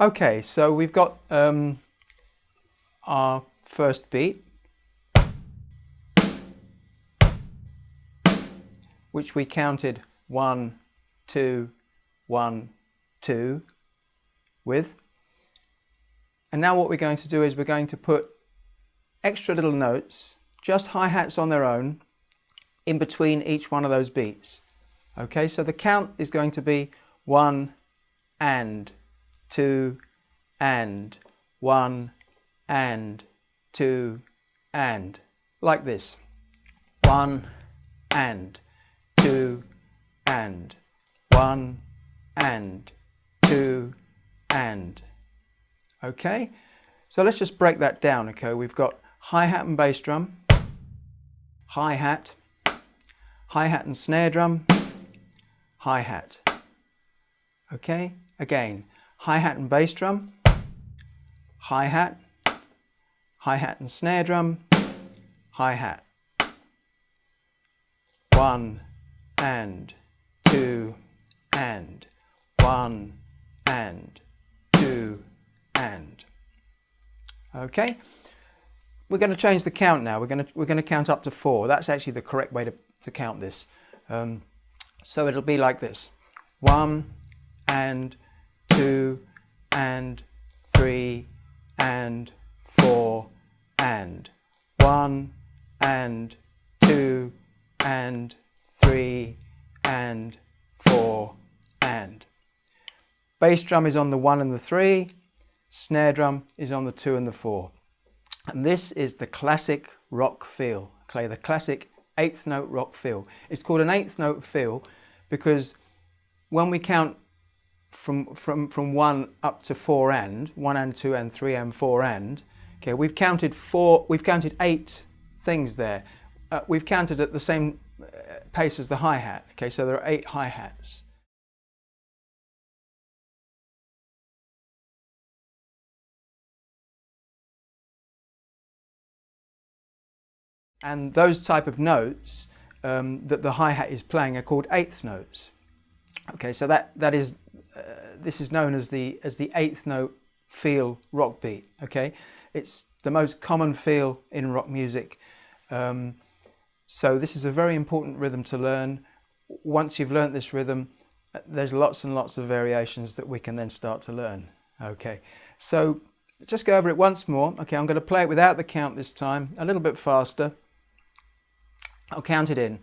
Okay, so we've got our first beat, which we counted 1, 2, 1, 2 with. And now what we're going to do is we're going to put extra little notes, just hi-hats on their own, in between each one of those beats. Okay, so the count is going to be 1 and 2 and 1 and 2 and, like this. 1 and 2 and 1 and 2 and. Okay, so let's just break that down. Okay, we've got hi-hat and bass drum, hi-hat, hi-hat and snare drum, hi-hat. Okay, again, hi-hat and bass drum, hi-hat, hi-hat and snare drum, hi-hat. 1 and 2 and 1 and 2 and. Okay, we're going to change the count now. We're going to count up to 4. That's actually the correct way to count this. So it'll be like this: 1 and 2 and 3 and 4 and 1 and 2 and 3 and 4 and. Bass drum is on the 1 and the 3, snare drum is on the 2 and the 4. And this is the classic rock feel, okay, the classic 8th note rock feel. It's called an 8th note feel because when we count from 1 up to 4 and, 1 and 2 and 3 and 4 and, okay, we've counted 8 things there. We've counted at the same pace as the hi-hat, okay, so there are 8 hi-hats. And those type of notes that the hi-hat is playing are called 8th notes. Okay, so this is known as the 8th note feel rock beat. Okay, it's the most common feel in rock music. So this is a very important rhythm to learn. Once you've learnt this rhythm, there's lots and lots of variations that we can then start to learn. Okay, so just go over it once more. Okay, I'm going to play it without the count this time, a little bit faster. I'll count it in.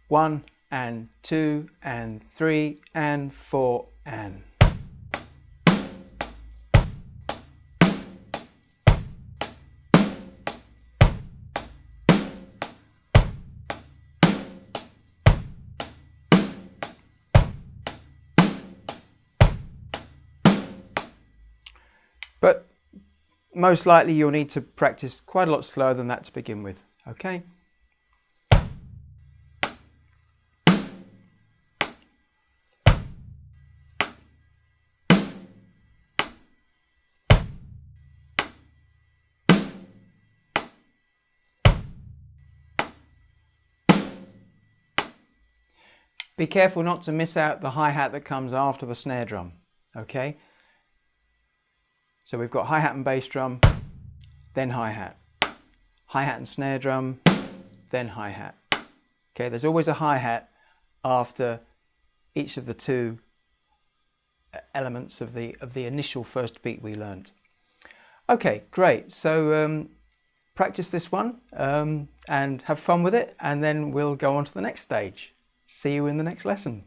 1 and 2 and 3 and 4 and. But most likely you'll need to practice quite a lot slower than that to begin with. Okay? Be careful not to miss out the hi-hat that comes after the snare drum. Okay? So we've got hi-hat and bass drum, then hi-hat. Hi-hat and snare drum, then hi-hat. Okay, there's always a hi-hat after each of the 2 elements of the initial first beat we learned. Okay, great. So practice this one and have fun with it, and then we'll go on to the next stage. See you in the next lesson.